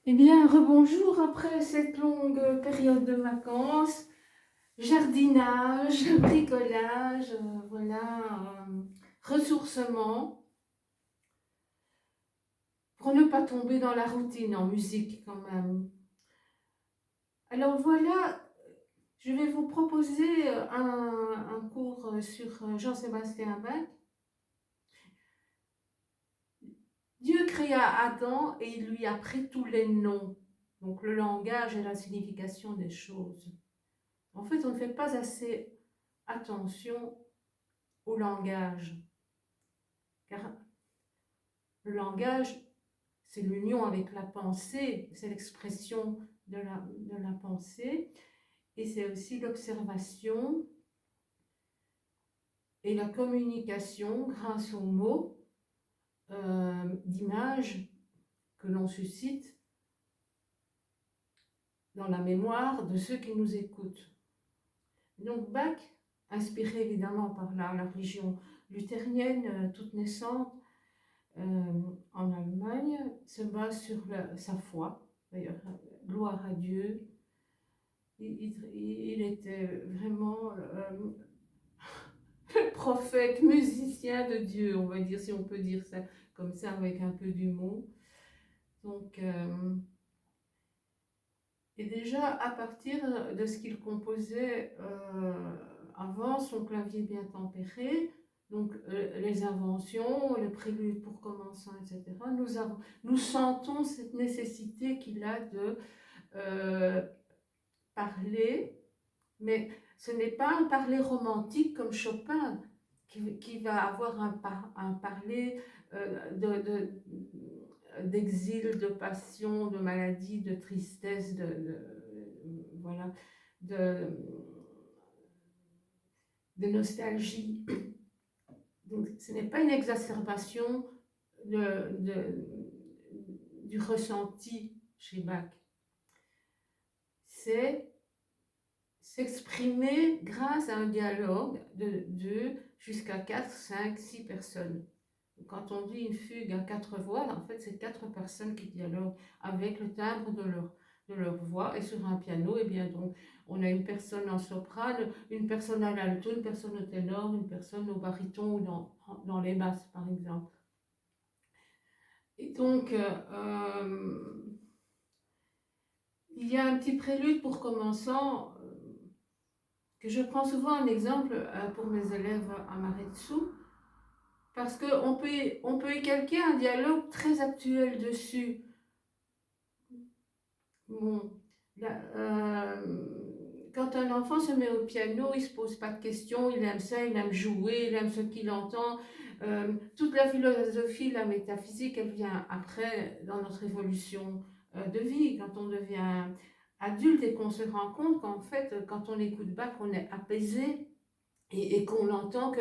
Eh bien, rebonjour après cette longue période de vacances, jardinage, bricolage, voilà, ressourcement, pour ne pas tomber dans la routine en musique quand même. Alors voilà, je vais vous proposer un cours sur Jean-Sébastien Bach. Dieu créa Adam et il lui a pris tous les noms, donc le langage et la signification des choses. En fait, on ne fait pas assez attention au langage, car le langage, c'est l'union avec la pensée, c'est l'expression de la pensée, et c'est aussi l'observation et la communication grâce aux mots, d'images que l'on suscite dans la mémoire de ceux qui nous écoutent. Donc Bach, inspiré évidemment par la religion luthérienne toute naissante, en Allemagne, se base sur sa foi. D'ailleurs, gloire à Dieu. Il était vraiment le prophète musicien de Dieu, on va dire, si on peut dire ça comme ça, avec un peu d'humour. Donc, et déjà, à partir de ce qu'il composait avant, son clavier bien tempéré, donc les inventions, les préludes pour commençant, etc., nous sentons cette nécessité qu'il a de parler, mais ce n'est pas un parler romantique comme Chopin, qui va avoir un parler d'exil, de passion, de maladie, de tristesse, voilà, de, de nostalgie. Donc, ce n'est pas une exacerbation du ressenti chez Bach. C'est s'exprimer grâce à un dialogue de 2 jusqu'à 4, 5, 6 personnes. Quand on dit une fugue à 4 voix, en fait, c'est 4 personnes qui dialoguent avec le timbre de leur voix. Et sur un piano, eh bien, donc, on a une personne en soprano, une personne à l'alto, une personne au ténor, une personne au baryton ou dans les basses, par exemple. Et donc, il y a un petit prélude pour commençant, que je prends souvent un exemple pour mes élèves à Maretsu, parce qu'on peut y calquer un dialogue très actuel dessus. Bon, là, quand un enfant se met au piano, il ne se pose pas de questions, il aime ça, il aime jouer, il aime ce qu'il entend. Toute la philosophie, la métaphysique, elle vient après dans notre évolution de vie, quand on devient adulte et qu'on se rend compte qu'en fait, quand on écoute Bach, on est apaisé et qu'on entend que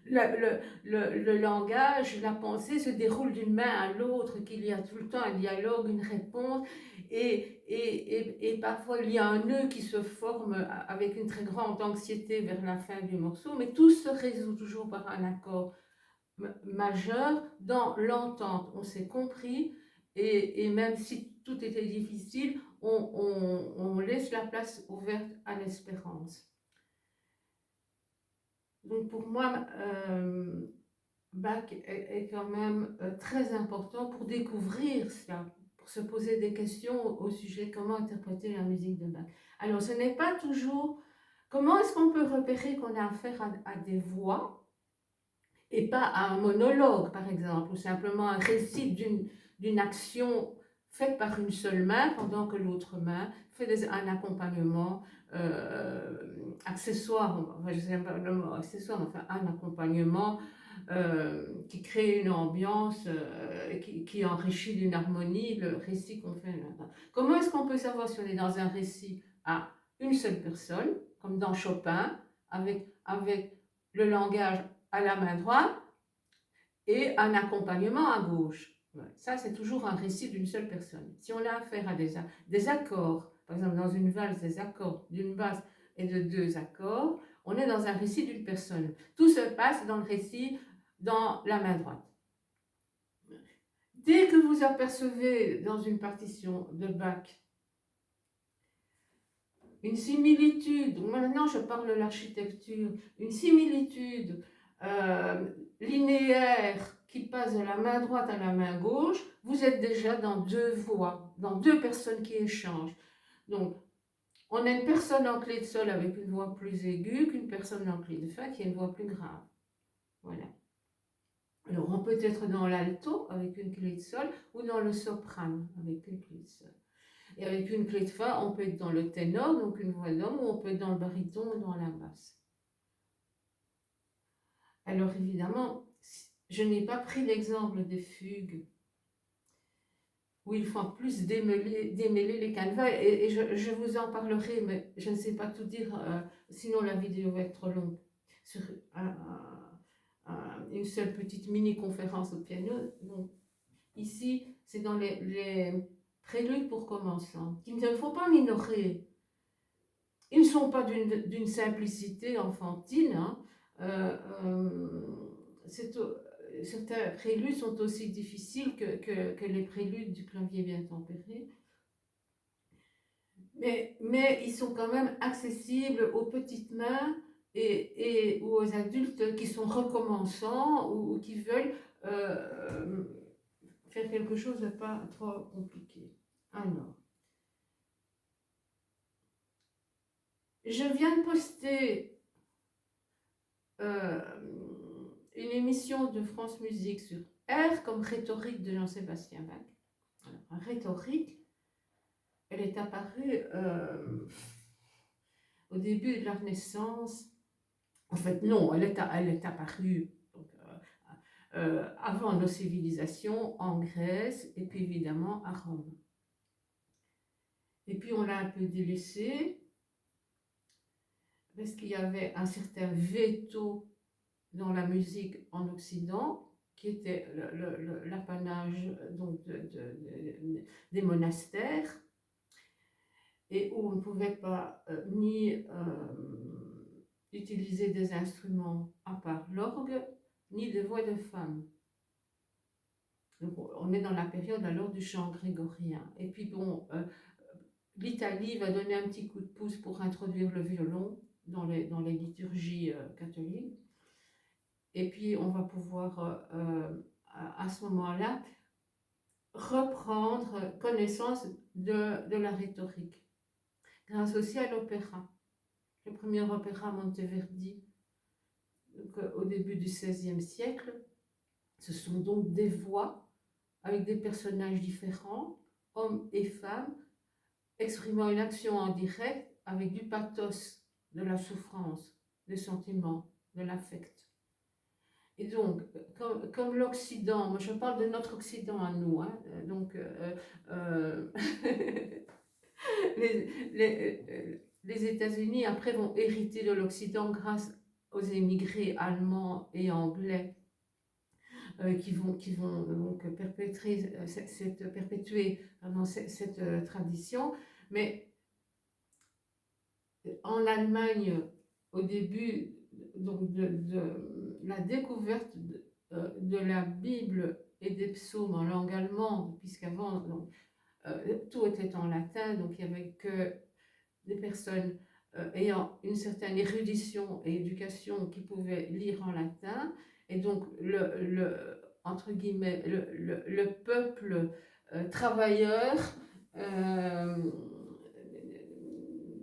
le langage, la pensée se déroule d'une main à l'autre, qu'il y a tout le temps un dialogue, une réponse, et parfois il y a un nœud qui se forme avec une très grande anxiété vers la fin du morceau, mais tout se résout toujours par un accord majeur dans l'entente. On s'est compris, et même si tout était difficile, on laisse la place ouverte à l'espérance. Donc pour moi, Bach est quand même très important pour découvrir cela, pour se poser des questions au sujet de comment interpréter la musique de Bach. Alors ce n'est pas toujours... Comment est-ce qu'on peut repérer qu'on a affaire à des voix et pas à un monologue, par exemple, ou simplement un récit d'une action faite par une seule main pendant que l'autre main fait un accompagnement accessoire, enfin, je ne sais pas le mot accessoire, mais enfin un accompagnement qui crée une ambiance, qui enrichit d'une harmonie le récit qu'on fait là. Comment est-ce qu'on peut savoir si on est dans un récit à une seule personne, comme dans Chopin, avec le langage à la main droite et un accompagnement à gauche? Ça, c'est toujours un récit d'une seule personne. Si on a affaire à des accords, par exemple dans une valse, des accords d'une basse et de 2 accords, on est dans un récit d'une personne. Tout se passe dans le récit dans la main droite. Dès que vous apercevez dans une partition de Bach une similitude, maintenant je parle de l'architecture, une similitude euh, linéaire qui passe de la main droite à la main gauche, vous êtes déjà dans deux voix, dans deux personnes qui échangent. Donc, on a une personne en clé de sol avec une voix plus aiguë qu'une personne en clé de fa qui a une voix plus grave. Voilà. Alors, on peut être dans l'alto avec une clé de sol ou dans le soprano avec une clé de sol. Et avec une clé de fa, on peut être dans le ténor, donc une voix d'homme, ou on peut être dans le baryton ou dans la basse. Alors, évidemment, je n'ai pas pris l'exemple des fugues où il faut plus démêler les canevas, et je vous en parlerai, mais je ne sais pas tout dire, sinon la vidéo va être trop longue, sur une seule petite mini-conférence au piano. Donc, ici, c'est dans les préludes pour commençants, qu'il ne faut pas minorer. Ils ne sont pas d'une simplicité enfantine. Hein. Certains préludes sont aussi difficiles que les préludes du clavier bien tempéré. Mais ils sont quand même accessibles aux petites mains et aux adultes qui sont recommençants ou qui veulent faire quelque chose de pas trop compliqué. Alors, je viens de poster une émission de France Musique sur R comme rhétorique de Jean-Sébastien Bach. Alors, rhétorique, elle est apparue au début de la Renaissance. En fait, non, elle est apparue donc, avant nos civilisations en Grèce et puis évidemment à Rome. Et puis on l'a un peu délaissée parce qu'il y avait un certain veto dans la musique en Occident qui était l'apanage donc des monastères et où on ne pouvait pas ni utiliser des instruments à part l'orgue, ni de voix de femme. Donc on est dans la période alors du chant grégorien. Et puis bon, l'Italie va donner un petit coup de pouce pour introduire le violon dans les liturgies catholiques. Et puis on va pouvoir à ce moment-là reprendre connaissance de la rhétorique, grâce aussi à l'opéra. Le premier opéra Monteverdi, donc, au début du XVIe siècle, ce sont donc des voix avec des personnages différents, hommes et femmes, exprimant une action en direct avec du pathos, de la souffrance, des sentiments, de l'affect. Et donc, comme l'Occident, moi je parle de notre Occident à nous, hein, donc les États-Unis après vont hériter de l'Occident grâce aux émigrés allemands et anglais qui vont donc perpétuer cette tradition. Mais en Allemagne, au début donc de la découverte de la Bible et des psaumes en langue allemande, puisqu'avant tout était en latin, donc il n'y avait que des personnes ayant une certaine érudition et éducation qui pouvaient lire en latin, et donc entre guillemets, le peuple travailleur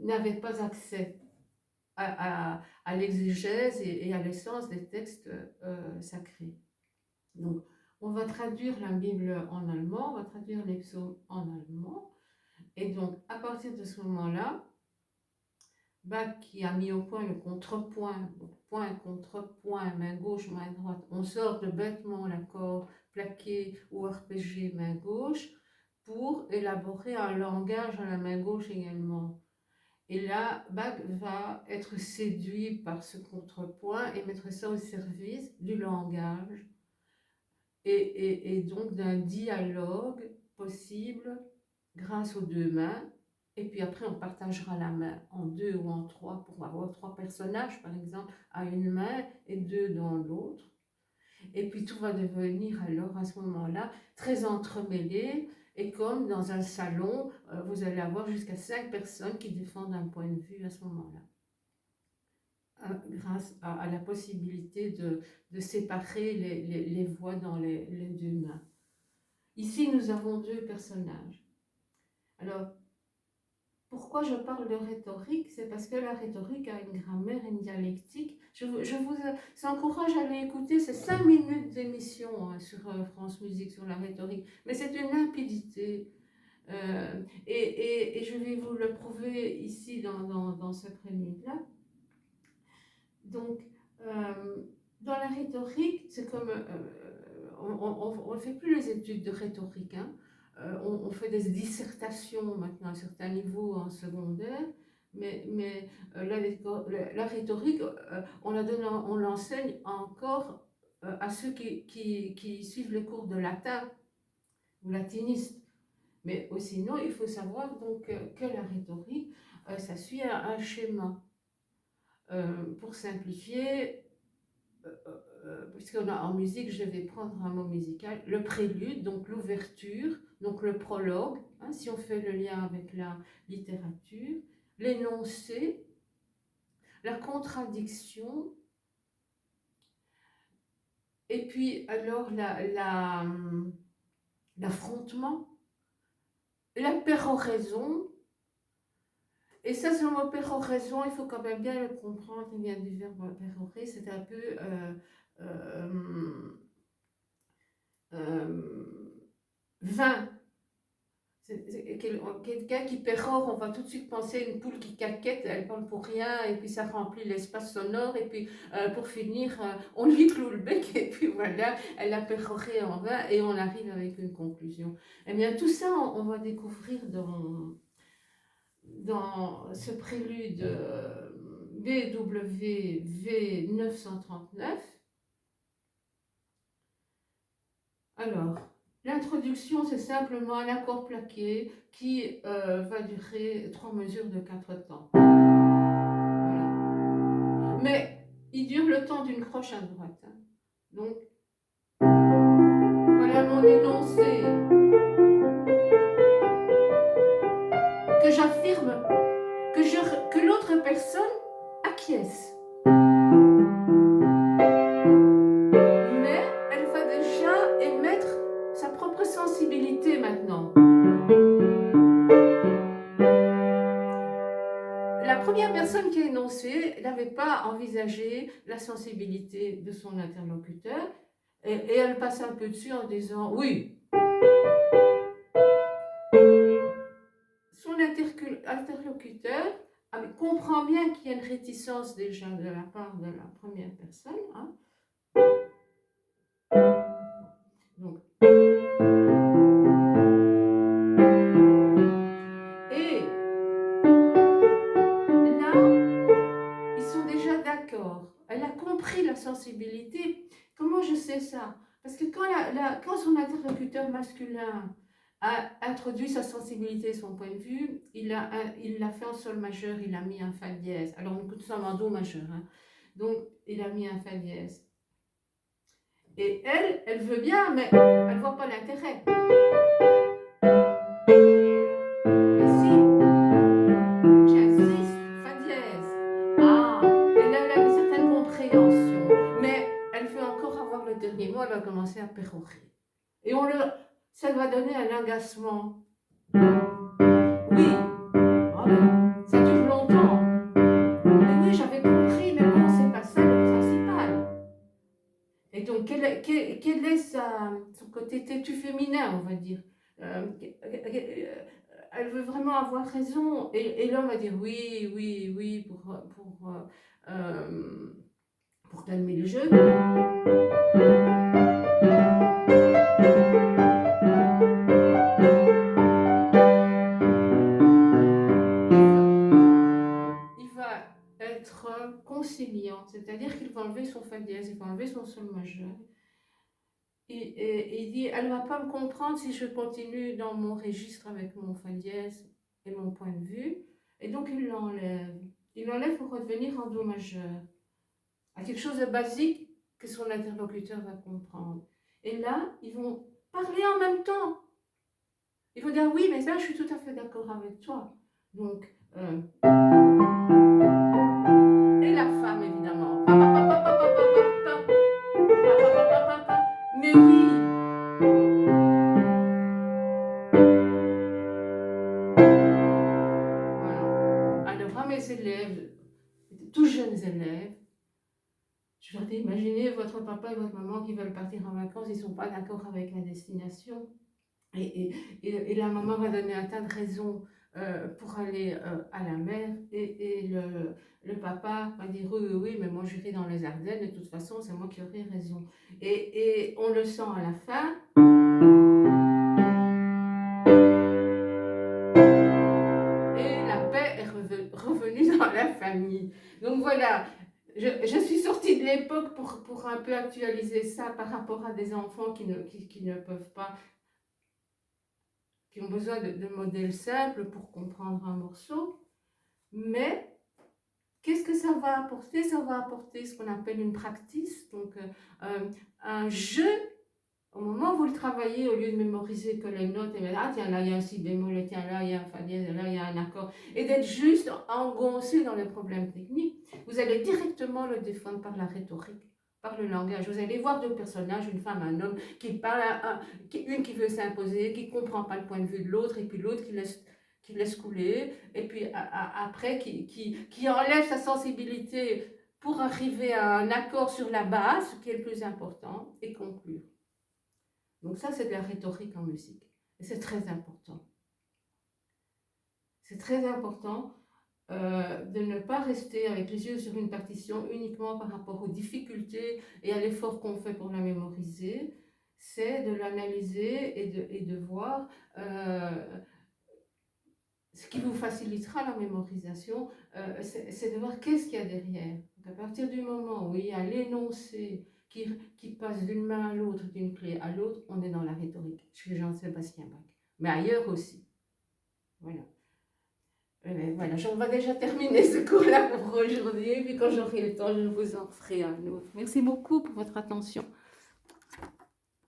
n'avait pas accès à l'exégèse et à l'essence des textes sacrés. Donc, on va traduire la Bible en allemand, on va traduire les psaumes en allemand, et donc à partir de ce moment-là, Bach qui a mis au point le contrepoint, donc point, contrepoint, main gauche, main droite, on sort de bêtement l'accord plaqué ou arpégé main gauche pour élaborer un langage à la main gauche également. Et là, Bach va être séduit par ce contrepoint et mettre ça au service du langage et donc d'un dialogue possible grâce aux deux mains. Et puis après, on partagera la main en deux ou en trois pour avoir trois personnages, par exemple, à une main et deux dans l'autre. Et puis tout va devenir alors à ce moment-là très entremêlé. Et comme dans un salon, vous allez avoir jusqu'à 5 personnes qui défendent un point de vue à ce moment-là. Grâce à la possibilité de séparer les voix dans les deux mains. Ici, nous avons deux personnages. Alors, pourquoi je parle de rhétorique? C'est parce que la rhétorique a une grammaire et une dialectique. Je vous encourage à aller écouter ces 5 minutes d'émission sur France Musique sur la rhétorique. Mais c'est une limpidité. Et je vais vous le prouver ici dans ce prélude-là. Donc, dans la rhétorique, c'est comme... on ne fait plus les études de rhétorique, hein. On fait des dissertations maintenant à certains niveaux en secondaire, mais la rhétorique, on l'enseigne encore à ceux qui suivent les cours de latin ou latiniste. Mais sinon, il faut savoir donc que la rhétorique, ça suit un schéma. Pour simplifier, puisqu'on a en musique, je vais prendre un mot musical, le prélude, donc l'ouverture, donc le prologue, hein, si on fait le lien avec la littérature, l'énoncé, la contradiction, et puis alors l'affrontement, la péroraison. Et ça, c'est le mot péroraison, il faut quand même bien le comprendre, il vient du verbe pérorer, c'est un peu vain. C'est quelqu'un qui pérore, on va tout de suite penser à une poule qui caquette, elle parle pour rien, et puis ça remplit l'espace sonore, et puis pour finir, on lui cloue le bec, et puis voilà, elle a péroré en vain, et on arrive avec une conclusion. Eh bien, tout ça, on va découvrir dans ce prélude BWV 939. Alors, l'introduction, c'est simplement un accord plaqué qui va durer 3 mesures de 4 temps. Voilà. Mais il dure le temps d'une croche à droite. Hein. Donc, voilà mon énoncé. Que j'affirme que l'autre personne acquiesce. Mais elle va déjà émettre sa propre sensibilité maintenant. La première personne qui a énoncé n'avait pas envisagé la sensibilité de son interlocuteur et elle passe un peu dessus en disant oui. Son interlocuteur comprend bien qu'il y a une réticence déjà de la part de la première personne. Hein. Donc, et là, ils sont déjà d'accord. Elle a compris la sensibilité. Comment je sais ça? Parce que quand son interlocuteur masculin a introduit sa sensibilité et son point de vue, il l'a fait en sol majeur, il a mis un fa dièse. Alors nous sommes en do majeur. Hein. Donc il a mis un fa dièse. Et elle veut bien, mais elle ne voit pas l'intérêt. Et si j'insiste, fa dièse. Ah, et là elle a une certaine compréhension. Mais elle veut encore avoir le dernier mot, elle va commencer à pérorer. Et ça va donner un agacement. Oui, ah ben, ça dure longtemps. Mais oui, j'avais compris, mais bon, c'est pas ça le principal. Et donc, quel est son côté têtu féminin, on va dire elle veut vraiment avoir raison. Et l'homme va dire oui, oui, oui, pour calmer le jeu. Il va être conciliant, c'est-à-dire qu'il va enlever son fa dièse, il va enlever son sol majeur. Et il dit, elle ne va pas me comprendre si je continue dans mon registre avec mon fa dièse et mon point de vue. Et donc il l'enlève. Il l'enlève pour redevenir en do majeur. À quelque chose de basique, que son interlocuteur va comprendre. Et là, ils vont parler en même temps. Ils vont dire oui, mais là, je suis tout à fait d'accord avec toi. Donc, et la femme, évidemment. Mais oui. Voilà. Alors, à mes élèves, tous jeunes élèves, je leur dis, imaginez votre papa et votre maman qui veulent partir en vacances, ils ne sont pas d'accord avec la destination. Et la maman va donner un tas de raisons pour aller à la mer. Et le papa va dire, oui, oui, oui, mais moi j'irai dans les Ardennes, de toute façon, c'est moi qui aurai raison. Et on le sent à la fin. Et la paix est revenue dans la famille. Donc voilà, je suis sortie de l'époque pour un peu actualiser ça par rapport à des enfants qui ne peuvent pas, qui ont besoin de modèles simples pour comprendre un morceau. Mais qu'est-ce que ça va apporter? Ça va apporter ce qu'on appelle une practice, donc un jeu. Au moment où vous le travaillez, au lieu de mémoriser que les notes, et bien, ah tiens, là il y a un si bémol, et tiens, là il y a un fa dièse, et là il y a un accord, et d'être juste engoncé dans les problèmes techniques, vous allez directement le défendre par la rhétorique, par le langage. Vous allez voir deux personnages, une femme, un homme, qui parlent, une qui veut s'imposer, qui ne comprend pas le point de vue de l'autre, et puis l'autre qui laisse couler, et puis après qui enlève sa sensibilité pour arriver à un accord sur la base, ce qui est le plus important, et conclure. Donc ça, c'est de la rhétorique en musique. Et c'est très important. C'est très important de ne pas rester avec les yeux sur une partition uniquement par rapport aux difficultés et à l'effort qu'on fait pour la mémoriser. C'est de l'analyser et de voir ce qui vous facilitera la mémorisation, c'est de voir qu'est-ce qu'il y a derrière. Donc à partir du moment où il y a l'énoncé qui passe d'une main à l'autre, d'une clé à l'autre, on est dans la rhétorique, chez Jean-Sébastien Bach. Mais ailleurs aussi. Voilà. Voilà, on va déjà terminer ce cours-là pour aujourd'hui, puis quand j'aurai le temps, je vous en ferai un autre. Merci beaucoup pour votre attention.